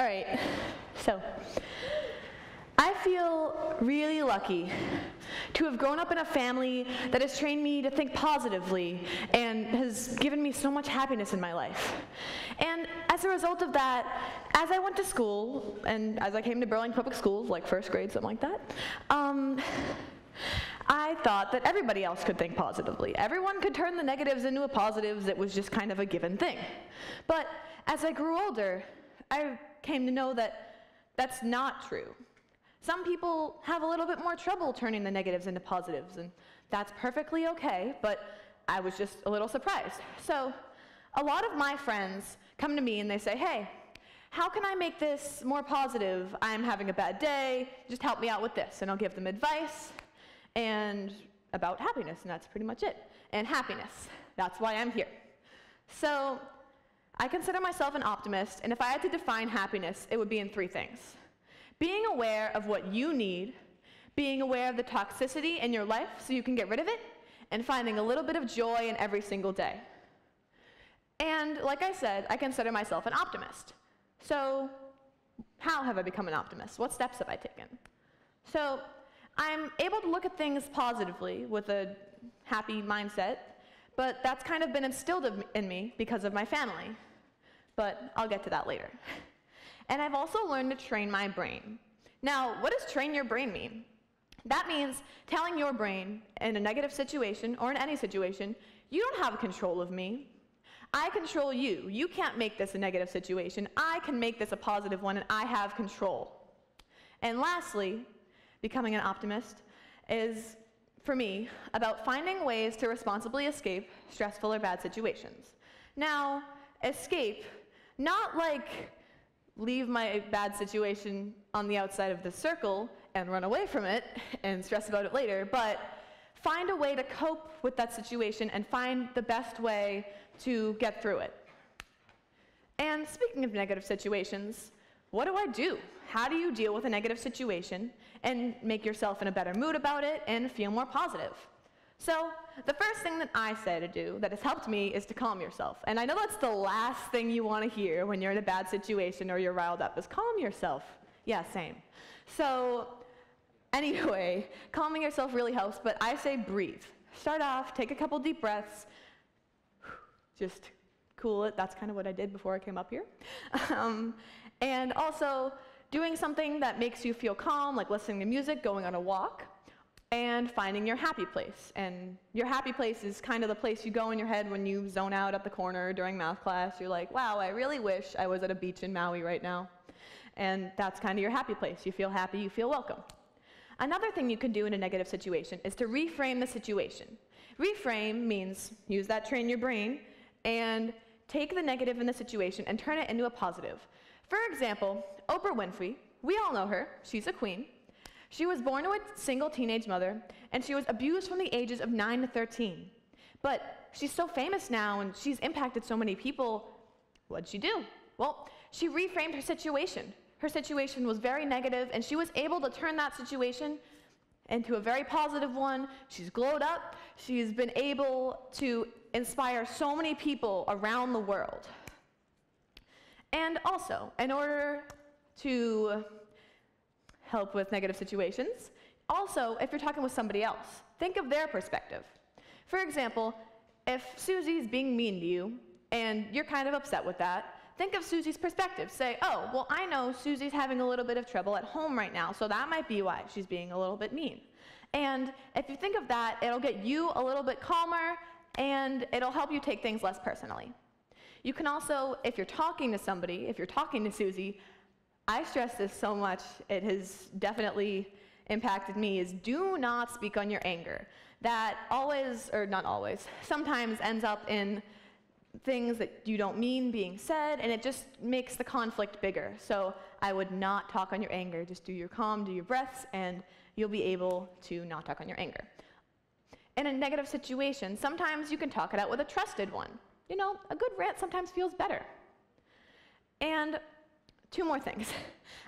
All right, so I feel really lucky to have grown up in a family that has trained me to think positively and has given me so much happiness in my life. And as a result of that, as I went to school, and as I came to Burlington Public Schools, like first grade, something like that, I thought that everybody else could think positively. Everyone could turn the negatives into a positives. It was just kind of a given thing. But as I grew older, I came to know that that's not true. Some people have a little bit more trouble turning the negatives into positives, and that's perfectly okay, but I was just a little surprised. So a lot of my friends come to me and they say, hey, how can I make this more positive? I'm having a bad day, just help me out with this. And I'll give them advice and about happiness, and that's pretty much it. And happiness, that's why I'm here. So I consider myself an optimist, and if I had to define happiness, it would be in three things. Being aware of what you need, being aware of the toxicity in your life so you can get rid of it, and finding a little bit of joy in every single day. And like I said, I consider myself an optimist. So how have I become an optimist? What steps have I taken? So I'm able to look at things positively with a happy mindset, but that's kind of been instilled in me because of my family. But I'll get to that later. And I've also learned to train my brain. Now, what does train your brain mean? That means telling your brain in a negative situation or in any situation, you don't have control of me. I control you. You can't make this a negative situation. I can make this a positive one, and I have control. And lastly, becoming an optimist is, for me, about finding ways to responsibly escape stressful or bad situations. Now, escape, not like leave my bad situation on the outside of the circle and run away from it and stress about it later, but find a way to cope with that situation and find the best way to get through it. And speaking of negative situations, what do I do? How do you deal with a negative situation and make yourself in a better mood about it and feel more positive? So the first thing that I say to do that has helped me is to calm yourself. And I know that's the last thing you want to hear when you're in a bad situation or you're riled up, is calm yourself. Yeah, same. So anyway, calming yourself really helps, but I say breathe. Start off, take a couple deep breaths, just cool it. That's kind of what I did before I came up here. And also doing something that makes you feel calm, like listening to music, going on a walk, and finding your happy place. And your happy place is kind of the place you go in your head when you zone out at the corner during math class. You're like, wow, I really wish I was at a beach in Maui right now. And that's kind of your happy place. You feel happy, you feel welcome. Another thing you can do in a negative situation is to reframe the situation. Reframe means use that train your brain and take the negative in the situation and turn it into a positive. For example, Oprah Winfrey, we all know her, she's a queen. She was born to a single teenage mother, and she was abused from the ages of 9 to 13. But she's so famous now, and she's impacted so many people. What'd she do? Well, she reframed her situation. Her situation was very negative, and she was able to turn that situation into a very positive one. She's glowed up. She's been able to inspire so many people around the world. And also, in order to help with negative situations, also, if you're talking with somebody else, think of their perspective. For example, if Susie's being mean to you, and you're kind of upset with that, think of Susie's perspective. Say, oh, well, I know Susie's having a little bit of trouble at home right now, so that might be why she's being a little bit mean. And if you think of that, it'll get you a little bit calmer, and it'll help you take things less personally. You can also, if you're talking to somebody, if you're talking to Susie, I stress this so much, it has definitely impacted me, is do not speak on your anger. That always, or not always, sometimes ends up in things that you don't mean being said, and it just makes the conflict bigger. So I would not talk on your anger. Just do your calm, do your breaths, and you'll be able to not talk on your anger. In a negative situation, sometimes you can talk it out with a trusted one. You know, a good rant sometimes feels better. And two more things.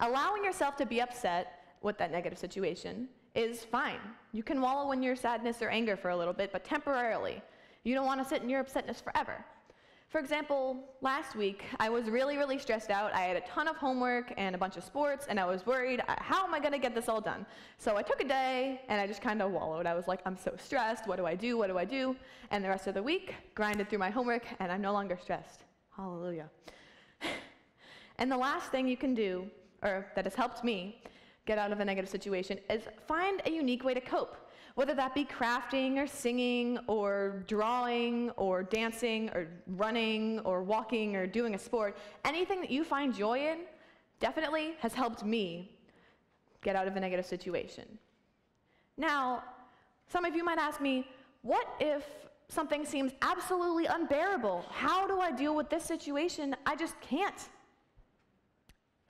Allowing yourself to be upset with that negative situation is fine. You can wallow in your sadness or anger for a little bit, but temporarily. You don't want to sit in your upsetness forever. For example, last week, I was really, really stressed out. I had a ton of homework and a bunch of sports, and I was worried, how am I going to get this all done? So I took a day, and I just kind of wallowed. I was like, I'm so stressed. What do I do? What do I do? And the rest of the week, grinded through my homework, and I'm no longer stressed. Hallelujah. And the last thing you can do, or that has helped me get out of a negative situation, is find a unique way to cope. Whether that be crafting or singing or drawing or dancing or running or walking or doing a sport, anything that you find joy in definitely has helped me get out of a negative situation. Now, some of you might ask me, what if something seems absolutely unbearable? How do I deal with this situation? I just can't.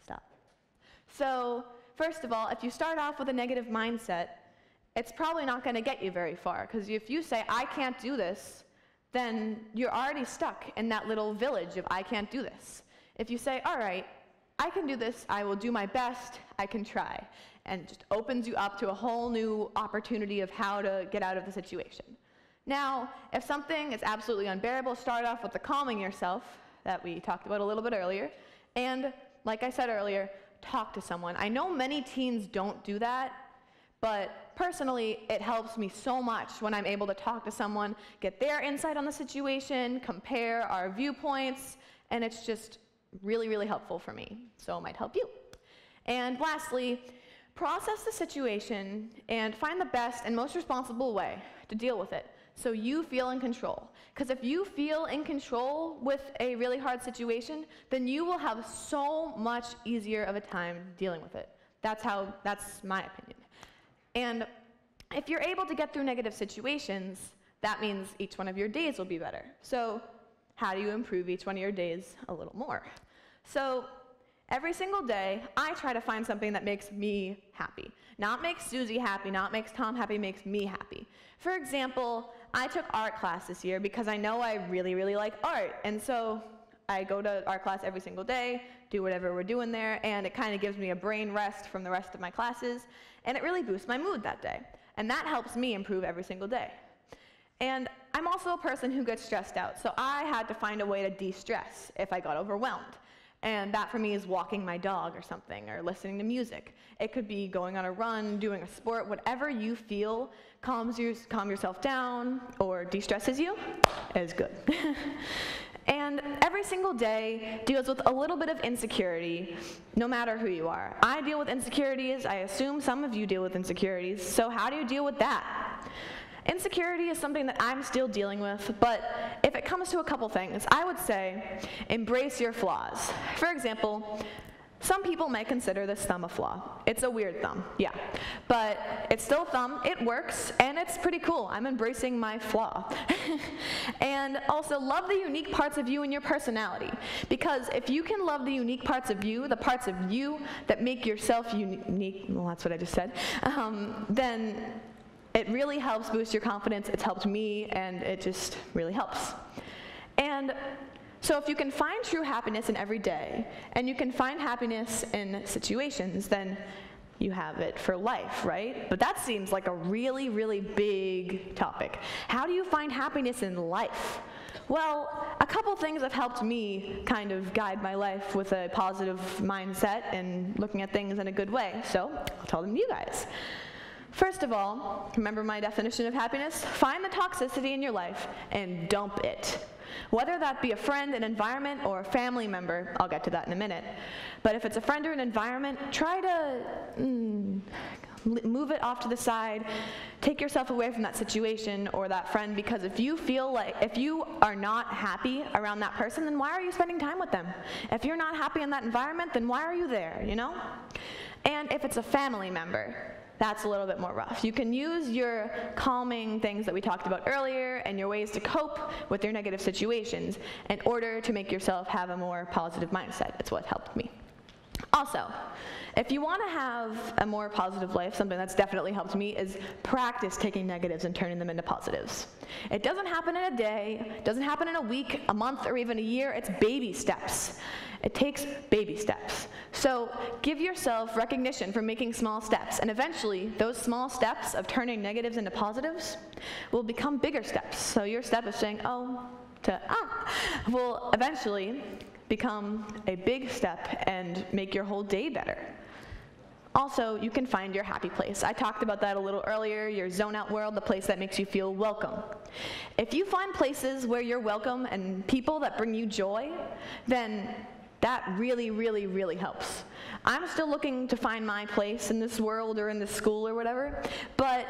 Stop. So, first of all, if you start off with a negative mindset, it's probably not going to get you very far, because if you say, I can't do this, then you're already stuck in that little village of I can't do this. If you say, all right, I can do this, I will do my best, I can try, and it just opens you up to a whole new opportunity of how to get out of the situation. Now, if something is absolutely unbearable, start off with the calming yourself that we talked about a little bit earlier, and like I said earlier, talk to someone. I know many teens don't do that, but personally, it helps me so much when I'm able to talk to someone, get their insight on the situation, compare our viewpoints, and it's just really, really helpful for me. So it might help you. And lastly, process the situation and find the best and most responsible way to deal with it so you feel in control. Because if you feel in control with a really hard situation, then you will have so much easier of a time dealing with it. That's my opinion. And if you're able to get through negative situations, that means each one of your days will be better. So how do you improve each one of your days a little more? So every single day, I try to find something that makes me happy. Not makes Susie happy, not makes Tom happy, makes me happy. For example, I took art class this year because I know I really, really like art. And so I go to art class every single day, do whatever we're doing there, and it kind of gives me a brain rest from the rest of my classes, and it really boosts my mood that day. And that helps me improve every single day. And I'm also a person who gets stressed out, so I had to find a way to de-stress if I got overwhelmed. And that for me is walking my dog or something, or listening to music. It could be going on a run, doing a sport, whatever you feel calm yourself down or de-stresses you is good. And every single day deals with a little bit of insecurity, no matter who you are. I deal with insecurities. I assume some of you deal with insecurities. So how do you deal with that? Insecurity is something that I'm still dealing with, but if it comes to a couple things, I would say embrace your flaws. For example, some people may consider this thumb a flaw. It's a weird thumb, yeah. But it's still a thumb, it works, and it's pretty cool. I'm embracing my flaw. And also, love the unique parts of you and your personality. Because if you can love the unique parts of you, the parts of you that make yourself unique, well, that's what I just said, then it really helps boost your confidence. It's helped me, and it just really helps. And so if you can find true happiness in every day, and you can find happiness in situations, then you have it for life, right? But that seems like a really, really big topic. How do you find happiness in life? Well, a couple things have helped me kind of guide my life with a positive mindset and looking at things in a good way, so I'll tell them to you guys. First of all, remember my definition of happiness? Find the toxicity in your life and dump it. Whether that be a friend, an environment, or a family member, I'll get to that in a minute. But if it's a friend or an environment, try to move it off to the side, take yourself away from that situation or that friend, because if you are not happy around that person, then why are you spending time with them? If you're not happy in that environment, then why are you there, you know? And if it's a family member, that's a little bit more rough. You can use your calming things that we talked about earlier and your ways to cope with your negative situations in order to make yourself have a more positive mindset. It's what helped me. Also, if you want to have a more positive life, something that's definitely helped me is practice taking negatives and turning them into positives. It doesn't happen in a day, it doesn't happen in a week, a month, or even a year. It's baby steps. It takes baby steps. So give yourself recognition for making small steps, and eventually those small steps of turning negatives into positives will become bigger steps. So your step is saying, oh, will eventually become a big step and make your whole day better. Also, you can find your happy place. I talked about that a little earlier, your zone out world, the place that makes you feel welcome. If you find places where you're welcome and people that bring you joy, then that really, really, really helps. I'm still looking to find my place in this world or in this school or whatever, but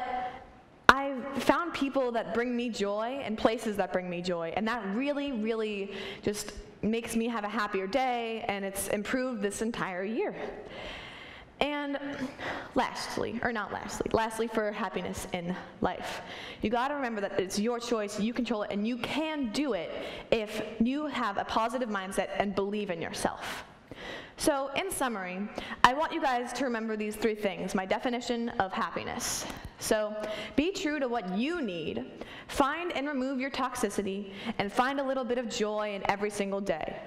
I've found people that bring me joy and places that bring me joy, and that really, really just makes me have a happier day, and it's improved this entire year. And lastly for happiness in life, you gotta remember that it's your choice, you control it, and you can do it if you have a positive mindset and believe in yourself. So in summary, I want you guys to remember these 3 things, my definition of happiness. So be true to what you need, find and remove your toxicity, and find a little bit of joy in every single day.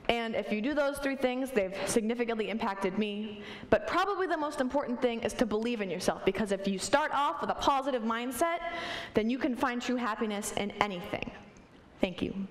And if you do those 3 things, they've significantly impacted me. But probably the most important thing is to believe in yourself, because if you start off with a positive mindset, then you can find true happiness in anything. Thank you.